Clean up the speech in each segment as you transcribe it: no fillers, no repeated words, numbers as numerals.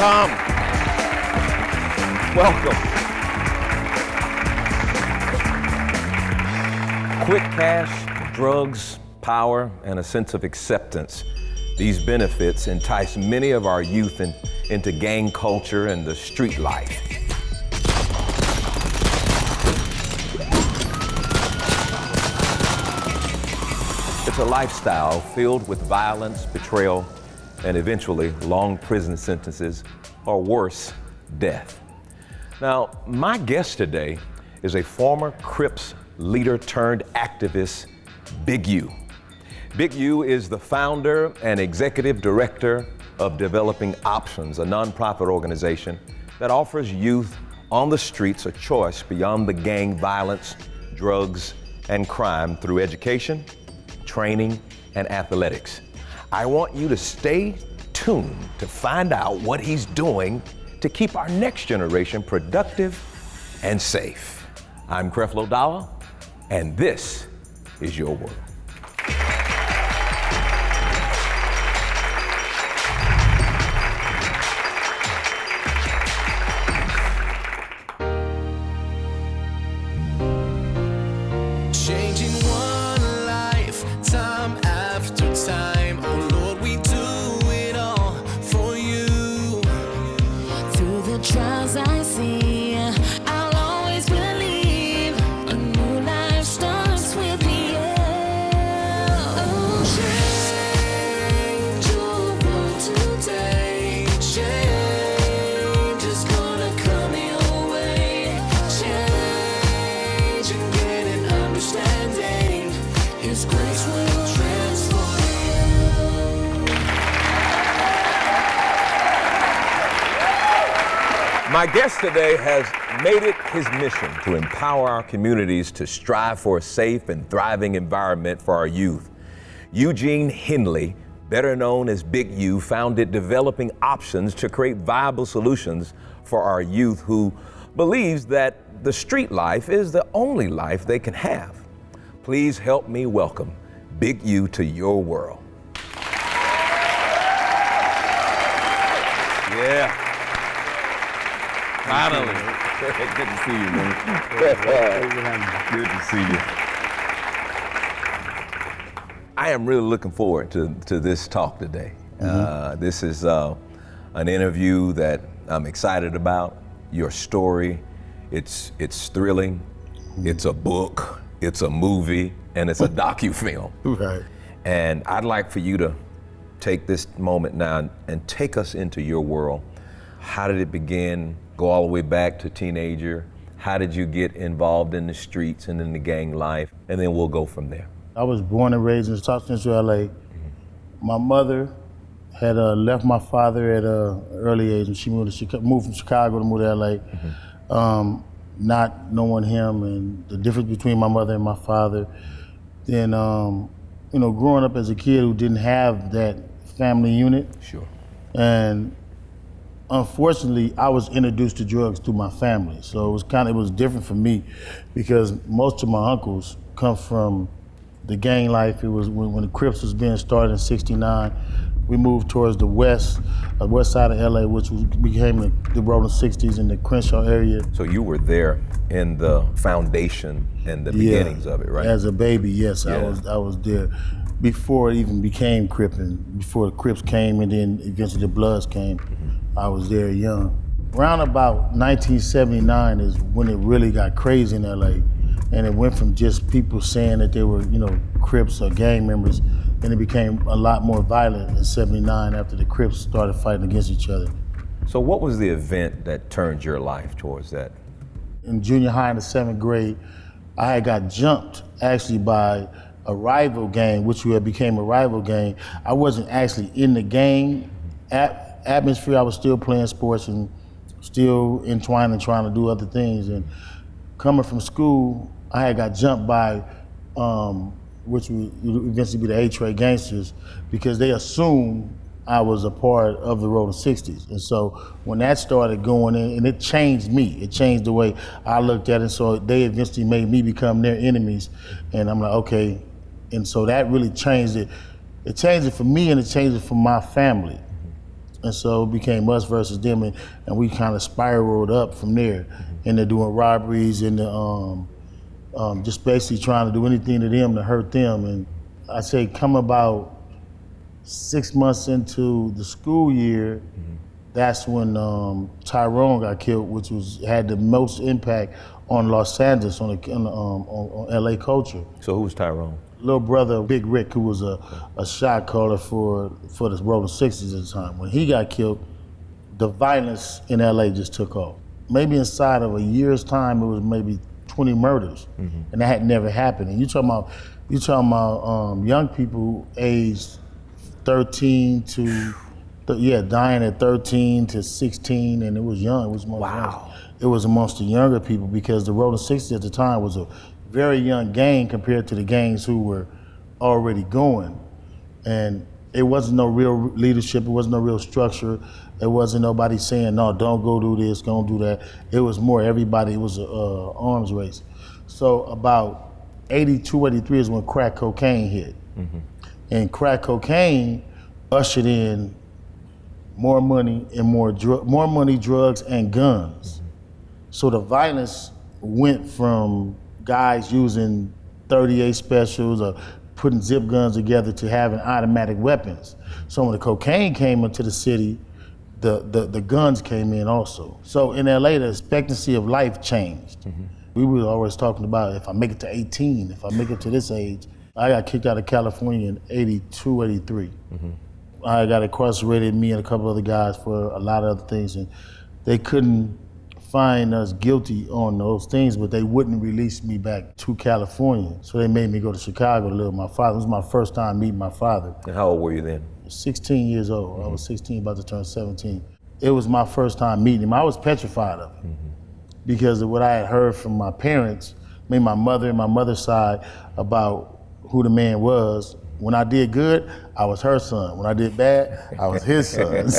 Welcome. Welcome. Quick cash, drugs, power, and a sense of acceptance. These benefits entice many of our youth into gang culture and the street life. It's a lifestyle filled with violence, betrayal, and eventually long prison sentences, or worse, death. Now, my guest today is a former Crips leader turned activist, Big U. Big U is the founder and executive director of Developing Options, a nonprofit organization that offers youth on the streets a choice beyond the gang violence, drugs, and crime through education, training, and athletics. I want you to stay tuned to find out what he's doing to keep our next generation productive and safe. I'm Creflo, and this is your world. My guest today has made it his mission to empower our communities to strive for a safe and thriving environment for our youth. Eugene Henley, better known as Big U, founded Developing Options to create viable solutions for our youth who believes that the street life is the only life they can have. Please help me welcome Big U to your world. Yeah. Finally. Good to see you, man. Good to see you. I am really looking forward to this talk today. This is an interview that I'm excited about. Your story, it's thrilling. It's a book, it's a movie, and it's a docu-film. Right. And I'd like for you to take this moment now and take us into your world. How did it begin? Go all the way back to teenager. How did you get involved in the streets and in the gang life? And then we'll go from there. I was born and raised in South Central LA. My mother had left my father at an early age when she moved from Chicago to move to LA. Not knowing him and the difference between my mother and my father. Then, growing up as a kid who didn't have that family unit. Sure. And unfortunately, I was introduced to drugs through my family. So it was different for me because most of my uncles come from the gang life. It was when the Crips was being started in '69. We moved towards the west side of LA, which became the rolling 60s in the Crenshaw area. So you were there in the foundation and the beginnings of it, right? As a baby, yes, Yeah. I was there before it even became Crippin', before the Crips came and then eventually the Bloods came. I was there young. Around about 1979 is when it really got crazy in LA. And it went from just people saying that they were, Crips or gang members, and it became a lot more violent in '79 after the Crips started fighting against each other. So what was the event that turned your life towards that? In junior high in the 7th grade, I had got jumped actually by a rival gang, which became a rival gang. I wasn't actually in the gang atmosphere. I was still playing sports and still entwined and trying to do other things. And coming from school, I had got jumped by, which would eventually be the A-Trade gangsters, because they assumed I was a part of the rolling 60s. And so when that started going in, and it changed me, it changed the way I looked at it. So they eventually made me become their enemies. And I'm like, okay. And so that really changed it. It changed it for me and it changed it for my family. And so it became us versus them, and we kind of spiraled up from there. And they're doing robberies and just basically trying to do anything to them to hurt them. And I say come about 6 months into the school year, that's when Tyrone got killed, which had the most impact on Los Angeles, on LA culture. So who was Tyrone? Little brother, Big Rick, who was a shot caller for the Rolling 60s at the time. When he got killed, the violence in LA just took off. Maybe inside of a year's time, it was maybe 20 murders, and that had never happened. And you're talking about young people aged 13 to, dying at 13 to 16, and it was young. It was it was amongst the younger people, because the Rolling 60s at the time was a very young gang compared to the gangs who were already going. And it wasn't no real leadership, it wasn't no real structure. It wasn't nobody saying, no, don't go do this, don't do that. It was more everybody, it was an arms race. So about 82, 83 is when crack cocaine hit. And crack cocaine ushered in more money and more money, drugs, and guns. So the violence went from guys using 38 specials or putting zip guns together to having automatic weapons. So when the cocaine came into the city, the guns came in also. So in LA, the expectancy of life changed. We were always talking about, if I make it to 18, if I make it to this age. I got kicked out of California in 82, 83. I got incarcerated, me and a couple other guys, for a lot of other things, and they couldn't find us guilty on those things, but they wouldn't release me back to California. So they made me go to Chicago to live with my father. It was my first time meeting my father. And how old were you then? 16 years old. I was 16, about to turn 17. It was my first time meeting him. I was petrified of him because of what I had heard from my parents, my mother and my mother's side, about who the man was. When I did good, I was her son. When I did bad, I was his son.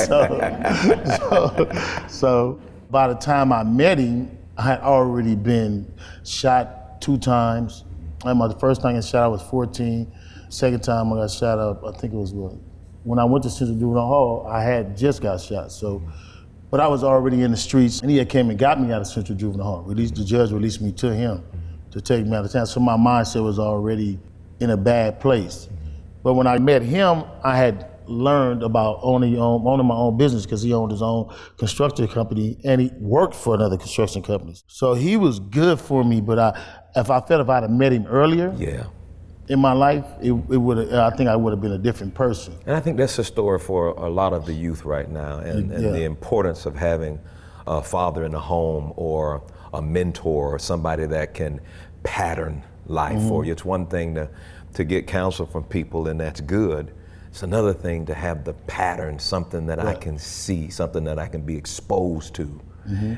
So by the time I met him, I had already been shot 2 times. The first time I got shot, I was 14. Second time I got shot up, I think it was when I went to Central Juvenile Hall, I had just got shot. So, but I was already in the streets, and he had came and got me out of Central Juvenile Hall. The judge released me to him to take me out of town. So my mindset was already in a bad place. But when I met him, I had learned about owning my own business, because he owned his own construction company and he worked for another construction company. So he was good for me, but if I'd have met him earlier in my life, I think I would have been a different person. And I think that's the story for a lot of the youth right now, and the importance of having a father in the home, or a mentor, or somebody that can pattern life for you. It's one thing to get counsel from people, and that's good. It's another thing to have the pattern, something that I can see, something that I can be exposed to.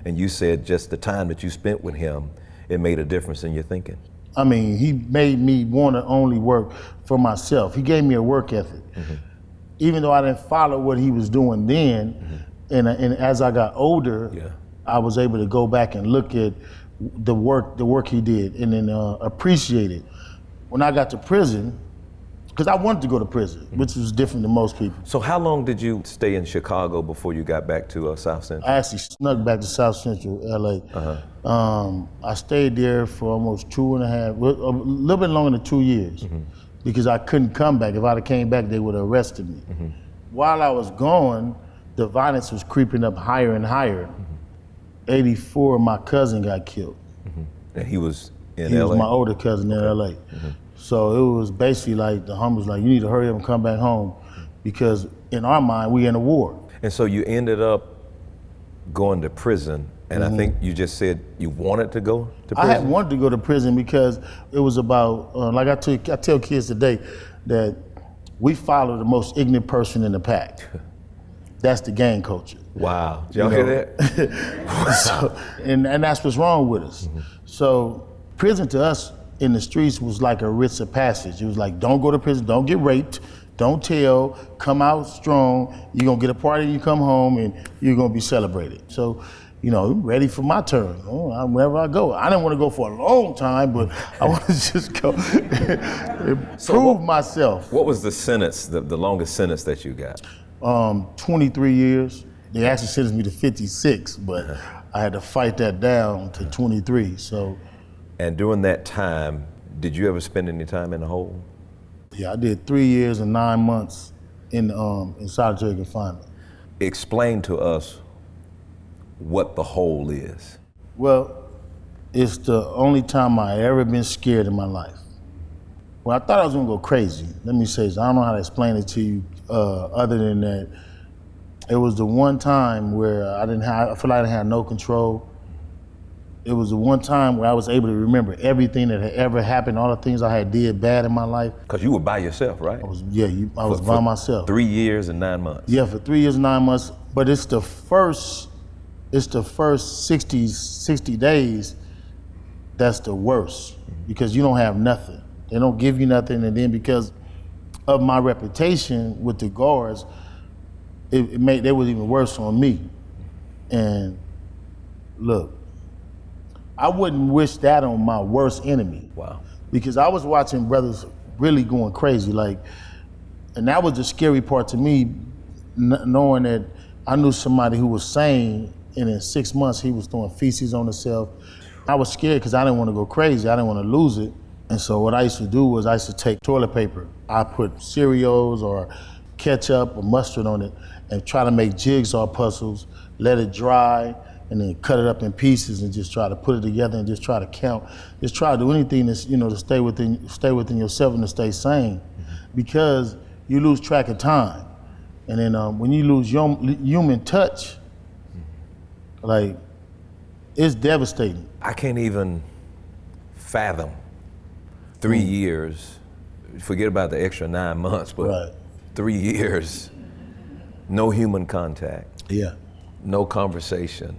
And you said just the time that you spent with him, it made a difference in your thinking. I mean, he made me want to only work for myself. He gave me a work ethic. Even though I didn't follow what he was doing then, and as I got older, I was able to go back and look at the work he did, and then appreciate it. When I got to prison, because I wanted to go to prison, which was different than most people. So how long did you stay in Chicago before you got back to South Central? I actually snuck back to South Central LA. I stayed there for almost 2.5, a little bit longer than 2 years, because I couldn't come back. If I'd have came back, they would have arrested me. While I was gone, the violence was creeping up higher and higher. 84, my cousin got killed. And he was in LA? He was my LA? older cousin in LA. So it was basically like the homies like, you need to hurry up and come back home, because in our mind, we in a war. And so you ended up going to prison, and I think you just said you wanted to go to prison? I had wanted to go to prison because it was about, like I tell kids today, that we follow the most ignorant person in the pack. That's the gang culture. Wow, did y'all hear that? and that's what's wrong with us. So prison to us in the streets was like a rite of passage. It was like, don't go to prison, don't get raped, don't tell, come out strong, you're gonna get a party, you come home, and you're gonna be celebrated. So, ready for my turn, wherever I go. I didn't want to go for a long time, but I want to just go and prove myself. What was the sentence, the longest sentence that you got? 23 years. They actually sentenced me to 56, but I had to fight that down to 23. So, And during that time, did you ever spend any time in the hole? yeah, I did 3 years and 9 months in solitary confinement. Explain to us what the hole is. Well, it's the only time I ever been scared in my life. Well, I thought I was gonna go crazy. Let me say this. I don't know how to explain it to you other than that. It was the one time where I feel like I didn't have no control. It was the one time where I was able to remember everything that had ever happened, all the things I had did bad in my life. Because you were by yourself, right? I was by myself. 3 years and 9 months. Yeah, for 3 years and 9 months. But it's the first 60 days that's the worst, because you don't have nothing. They don't give you nothing, and then because of my reputation with the guards, they was even worse on me. And look, I wouldn't wish that on my worst enemy. Wow. Because I was watching brothers really going crazy, and that was the scary part to me, knowing that I knew somebody who was sane, and in 6 months he was throwing feces on himself. I was scared because I didn't want to go crazy. I didn't want to lose it. And so what I used to do was I used to take toilet paper. I put Cheerios or ketchup or mustard on it and try to make jigsaw puzzles, let it dry, and then cut it up in pieces and just try to put it together and just try to count. Just try to do anything that's, to stay within yourself and to stay sane, because you lose track of time. And then when you lose human touch, it's devastating. I can't even fathom 3 years, forget about the extra 9 months, but Right. 3 years, no human contact, Yeah. no conversation.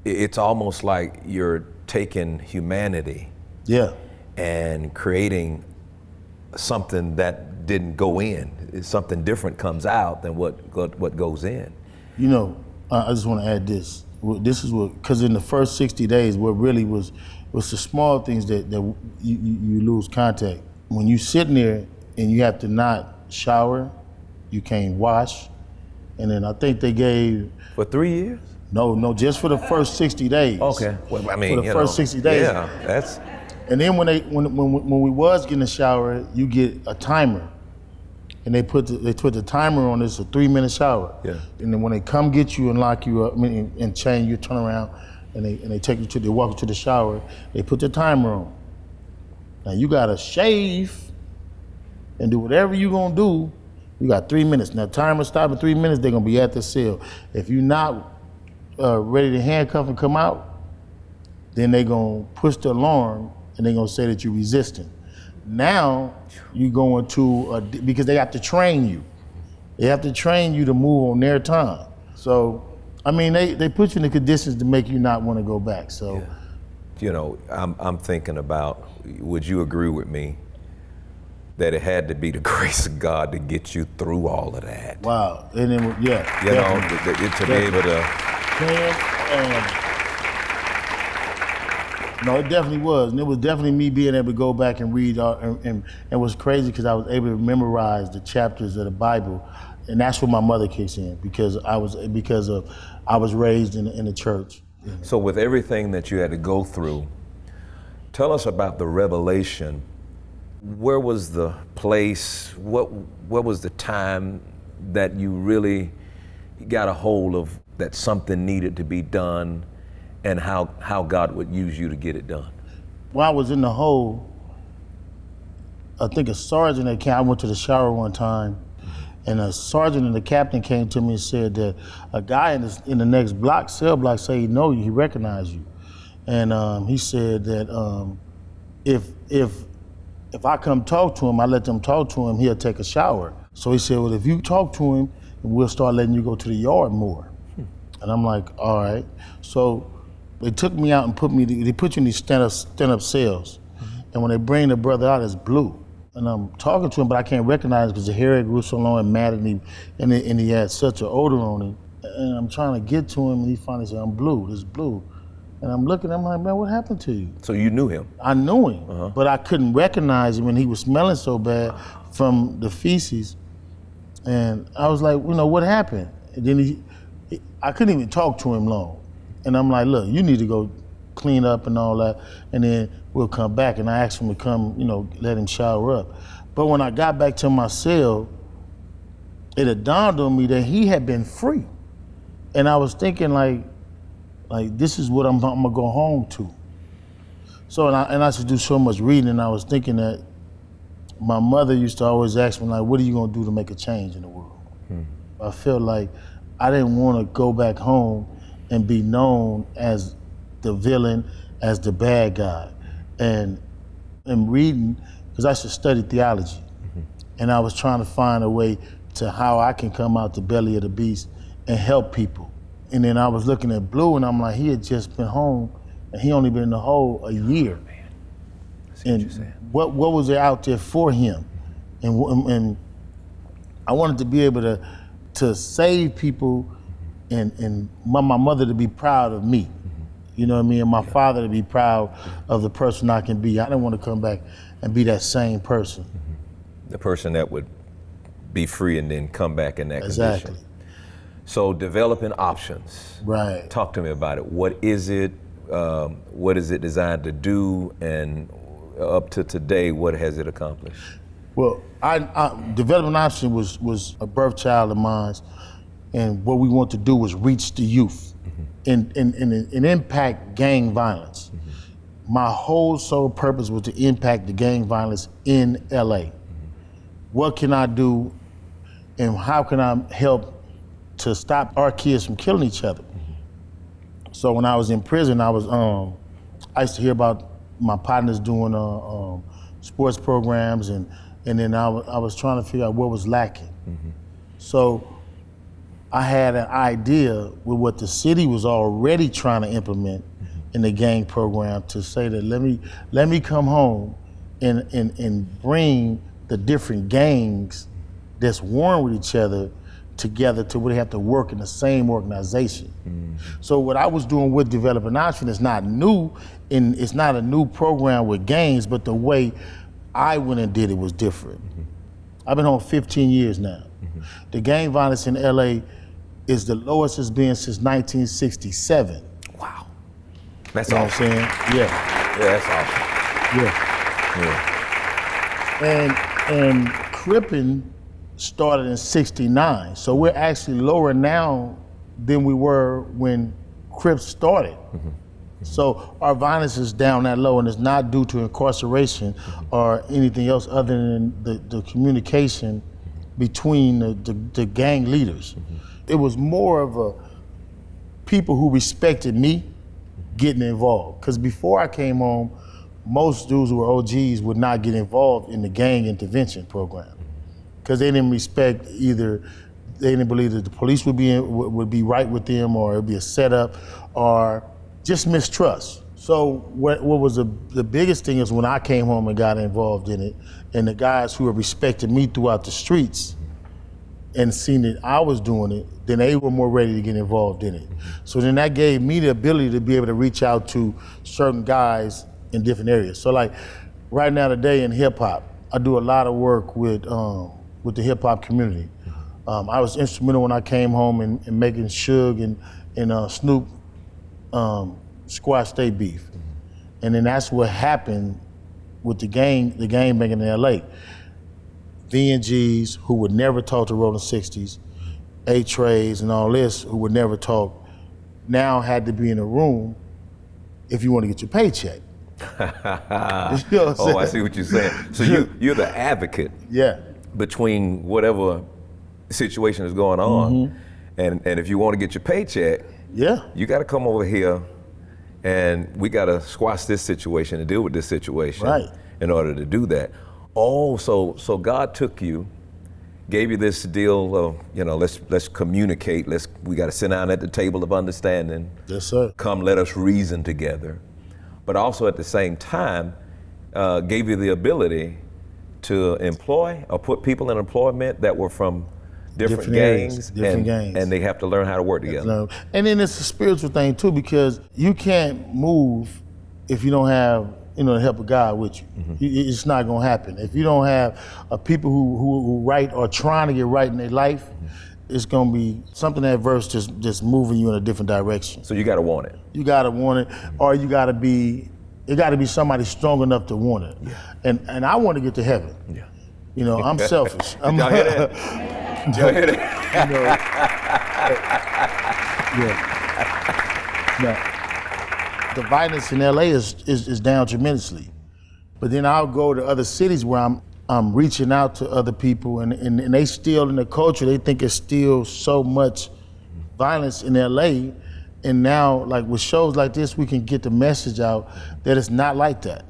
It's almost like you're taking humanity Yeah. and creating something that didn't go in. Something different comes out than what goes in. I just want to add this. This is because in the first 60 days, what really was the small things that you lose contact. When you sitting there and you have to not shower, you can't wash, and then I think they gave For 3 years? no, just for the first 60 days. Okay. Well, I mean, for the first 60 days. Yeah, that's. And then when we was getting a shower, you get a timer, and they put the timer on. It's a 3-minute shower. Yeah. And then when they come get you and lock you up, and chain you, turn around, and they walk you to the shower. They put the timer on. Now you gotta shave and do whatever you gonna do. You got 3 minutes. Now timer stop in 3 minutes. They're gonna be at the cell. If you're not ready to handcuff and come out, then they gonna push the alarm and they gonna say that you're resisting. Now you going to because they have to train you. They have to train you to move on their time. So, I mean, they put you in the conditions to make you not want to go back. So, I'm thinking about, would you agree with me that it had to be the grace of God to get you through all of that? wow. And then, yeah. To be able to. No, it definitely was. And it was definitely me being able to go back and read. And it was crazy because I was able to memorize the chapters of the Bible. And that's where my mother kicks in, because I was raised in the church. So with everything that you had to go through, tell us about the revelation. Where was the place? What was the time that you really got a hold of that something needed to be done, and how God would use you to get it done? While I was in the hole, I think a sergeant I went to the shower one time, and a sergeant and the captain came to me and said that a guy in the next cell block said he know you, he recognized you. And he said that if I come talk to him, I let them talk to him, he'll take a shower. So he said, well, if you talk to him, we'll start letting you go to the yard more. And I'm like, all right. So they took me out and they put you in these stand-up cells. And when they bring the brother out, it's blue. And I'm talking to him, but I can't recognize him because the hair grew so long and matted, and he had such an odor on him. And I'm trying to get to him, and he finally said, I'm blue, this is blue. And I'm looking, I'm like, man, what happened to you? So you knew him? I knew him, but I couldn't recognize him, and he was smelling so bad from the feces. And I was like, what happened? And then I couldn't even talk to him long. And I'm like, look, you need to go clean up and all that, and then we'll come back. And I asked him to come, let him shower up. But when I got back to my cell, it had dawned on me that he had been free. And I was thinking like this is what I'm gonna go home to. So, and I should do so much reading, and I was thinking that my mother used to always ask me, like, what are you gonna do to make a change in the world? I felt like I didn't wanna go back home and be known as the villain, as the bad guy. And reading, because I should study theology. And I was trying to find a way to how I can come out the belly of the beast and help people. And then I was looking at Blue, and I'm like, he had just been home, and he only been in the hole a year. And what was there out there for him? And I wanted to be able to save people, and my mother to be proud of me. You know what I mean? And my father to be proud of the person I can be. I didn't want to come back and be that same person. The person that would be free and then come back in that Exactly. condition. So developing options. Right. Talk to me about it. What is it? What is it designed to do? And up to today, what has it accomplished? Well, Developing Option was a birth child of mine, and what we want to do was reach the youth and impact gang violence. My whole sole purpose was to impact the gang violence in LA. What can I do, and how can I help to stop our kids from killing each other? So when I was in prison, I used to hear about my partners doing sports programs, and then I was trying to figure out what was lacking. So I had an idea with what the city was already trying to implement in the gang program, to say that let me come home and bring the different gangs that's warring with each other together to where they have to work in the same organization. So what I was doing with Developing Option is not new, and it's not a new program with gangs, but the way I went and did it was different. I've been home 15 years now. The gang violence in LA is the lowest it's been since 1967. Wow. That's You know awesome. what I'm saying? Yeah. Yeah, that's awesome. Yeah. And Crippin started in 69. So we're actually lower now than we were when Crips started. So our violence is down that low, and it's not due to incarceration or anything else other than the communication between the gang leaders. It was more of a people who respected me getting involved. Because before I came home, most dudes who were OGs would not get involved in the gang intervention program, because they didn't respect either. They didn't believe that the police would be right with them, or it'd be a setup, or just mistrust. So what was the biggest thing is when I came home and got involved in it, and the guys who had respected me throughout the streets and seen that I was doing it, then they were more ready to get involved in it. So then that gave me the ability to be able to reach out to certain guys in different areas. So like right now today in hip hop, I do a lot of work with the hip hop community. I was instrumental when I came home in making Suge and Snoop squash state beef. And then that's what happened with the gang banging in LA. VNGs who would never talk to Rolling 60s, A-Trays and all this, who would never talk, now had to be in a room if you want to get your paycheck. You know what I'm saying? I see what you're saying. So you're the advocate between whatever situation is going on, and if you want to get your paycheck, you got to come over here, and we got to squash this situation and deal with this situation in order to do that. Oh, so God took you, gave you this deal of, let's communicate. We got to sit down at the table of understanding. Yes, sir. Come, let us reason together. But also at the same time, gave you the ability to employ or put people in employment that were from different gangs, and they have to learn how to work together. And then it's a spiritual thing too, because you can't move if you don't have the help of God with you. It's not gonna happen. If you don't have people who right or trying to get right in their life, it's gonna be something adverse just moving you in a different direction. So you gotta want it. You gotta want it, or it gotta be somebody strong enough to want it. Yeah. And I want to get to heaven. Yeah. I'm selfish. Did y'all hear that? Did y'all hear that? Now, the violence in LA is down tremendously. But then I'll go to other cities where I'm reaching out to other people and they still in the culture, they think it's still so much violence in LA. And now, like with shows like this, we can get the message out that it's not like that.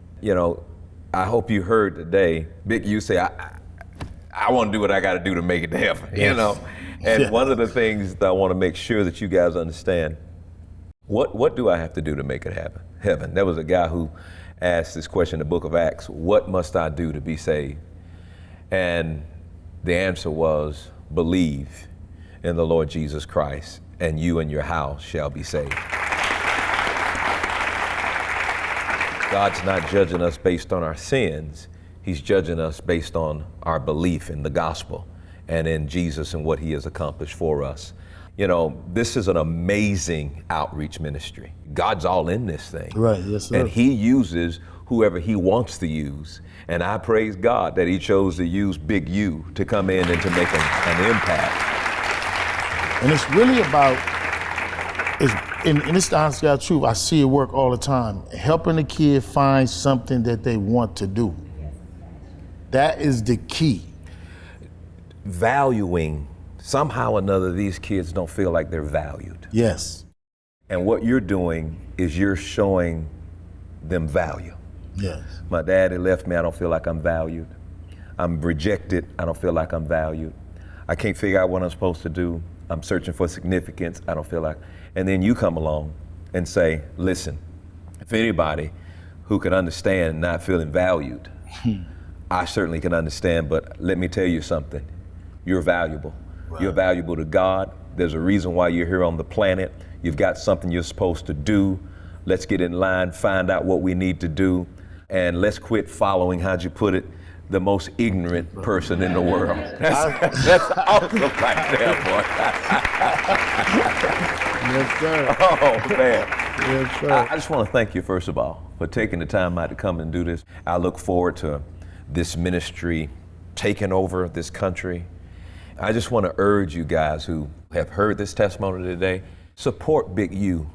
I hope you heard today, Big U say, I want to do what I got to do to make it to heaven, And one of the things that I want to make sure that you guys understand, what do I have to do to make it happen? Heaven. There was a guy who asked this question in the book of Acts, what must I do to be saved? And the answer was, believe in the Lord Jesus Christ, and you and your house shall be saved. God's not judging us based on our sins. He's judging us based on our belief in the gospel and in Jesus and what he has accomplished for us. This is an amazing outreach ministry. God's all in this thing. Right, yes, sir. And he uses whoever he wants to use. And I praise God that he chose to use Big U to come in and to make an impact. And it's really about, and it's the honest God truth, I see it work all the time, helping the kid find something that they want to do. That is the key. Valuing, somehow or another, these kids don't feel like they're valued. Yes. And what you're doing is you're showing them value. Yes. My daddy left me, I don't feel like I'm valued. I'm rejected, I don't feel like I'm valued. I can't figure out what I'm supposed to do. I'm searching for significance, I don't feel like. And then you come along and say, listen, if anybody who can understand not feeling valued, I certainly can understand, but let me tell you something. You're valuable. Right. You're valuable to God. There's a reason why you're here on the planet. You've got something you're supposed to do. Let's get in line, find out what we need to do, and let's quit following, how'd you put it, the most ignorant person in the world. That's awesome right there, boy. Yes, sir. Oh, man. Yes, sir. I just want to thank you, first of all, for taking the time out to come and do this. I look forward to this ministry taking over this country. I just want to urge you guys who have heard this testimony today, support Big U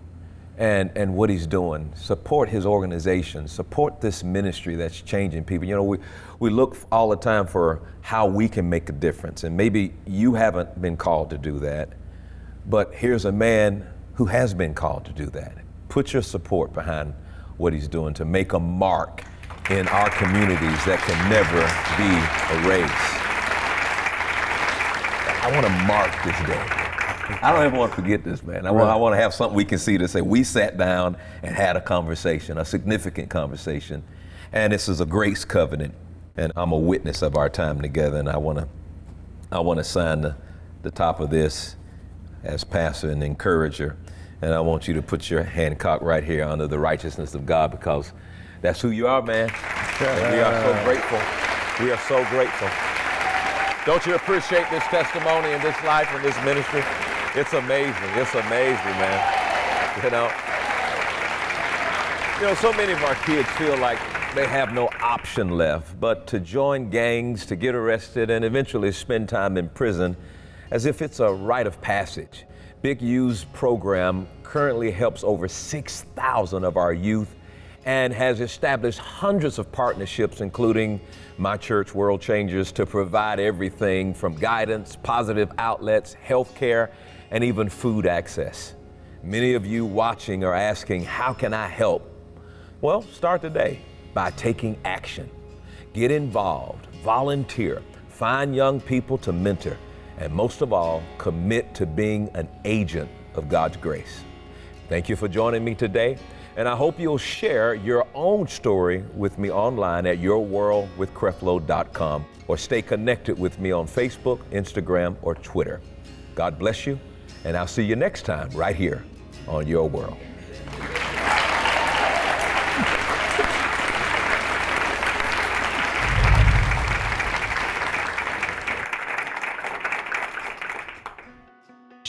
and what he's doing. Support his organization. Support this ministry that's changing people. We look all the time for how we can make a difference, and maybe you haven't been called to do that, but here's a man who has been called to do that. Put your support behind what he's doing to make a mark in our communities that can never be erased. I want to mark this day. I don't ever want to forget this, man. I want to have something we can see to say we sat down and had a conversation, a significant conversation, and this is a grace covenant, and I'm a witness of our time together, and I want to sign the top of this as pastor and encourager, and I want you to put your hand cocked right here under the righteousness of God, because that's who you are, man. And we are so grateful. We are so grateful. Don't you appreciate this testimony and this life and this ministry? It's amazing. It's amazing, man. So many of our kids feel like they have no option left but to join gangs, to get arrested, and eventually spend time in prison as if it's a rite of passage. Big U's program currently helps over 6,000 of our youth and has established hundreds of partnerships, including my church, World Changers, to provide everything from guidance, positive outlets, healthcare, and even food access. Many of you watching are asking, how can I help? Well, start today by taking action. Get involved, volunteer, find young people to mentor, and most of all, commit to being an agent of God's grace. Thank you for joining me today. And I hope you'll share your own story with me online at yourworldwithcreflo.com, or stay connected with me on Facebook, Instagram, or Twitter. God bless you, and I'll see you next time right here on Your World.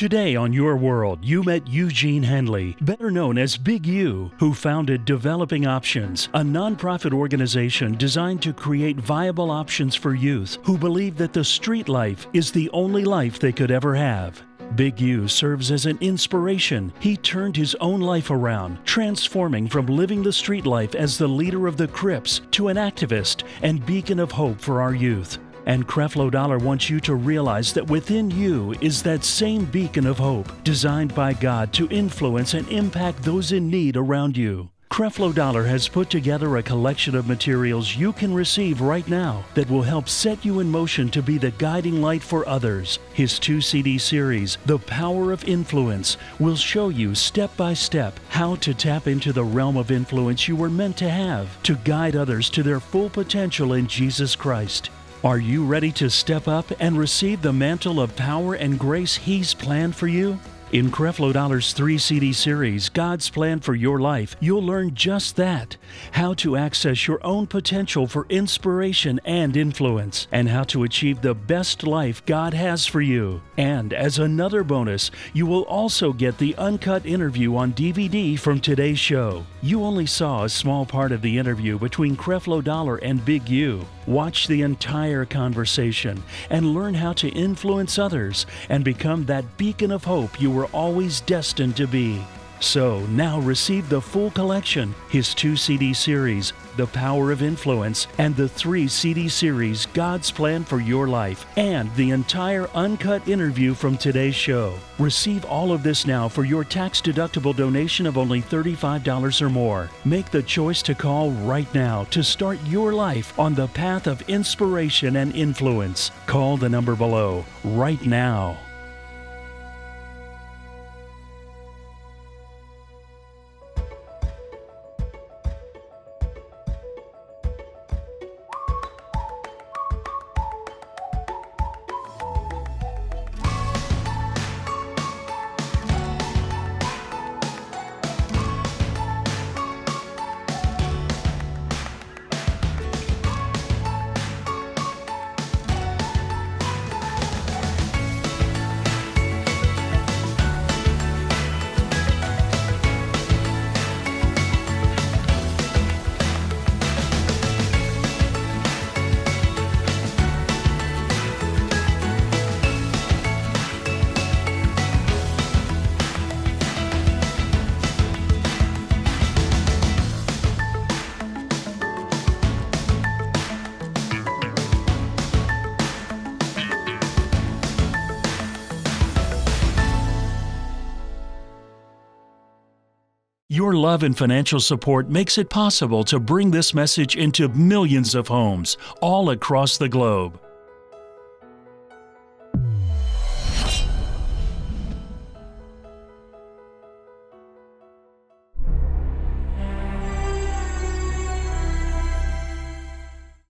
Today on Your World, you met Eugene Henley, better known as Big U, who founded Developing Options, a nonprofit organization designed to create viable options for youth who believe that the street life is the only life they could ever have. Big U serves as an inspiration. He turned his own life around, transforming from living the street life as the leader of the Crips to an activist and beacon of hope for our youth. And Creflo Dollar wants you to realize that within you is that same beacon of hope, designed by God to influence and impact those in need around you. Creflo Dollar has put together a collection of materials you can receive right now that will help set you in motion to be the guiding light for others. His 2-CD series, The Power of Influence, will show you step by step how to tap into the realm of influence you were meant to have to guide others to their full potential in Jesus Christ. Are you ready to step up and receive the mantle of power and grace He's planned for you? In Creflo Dollar's 3-CD series, God's Plan for Your Life, you'll learn just that. How to access your own potential for inspiration and influence, and how to achieve the best life God has for you. And as another bonus, you will also get the uncut interview on DVD from today's show. You only saw a small part of the interview between Creflo Dollar and Big U. Watch the entire conversation and learn how to influence others and become that beacon of hope you were always destined to be. So now receive the full collection, his 2-CD series, The Power of Influence, and the 3-CD series, God's Plan for Your Life, and the entire uncut interview from today's show. Receive all of this now for your tax-deductible donation of only $35 or more. Make the choice to call right now to start your life on the path of inspiration and influence. Call the number below right now. Your love and financial support makes it possible to bring this message into millions of homes all across the globe.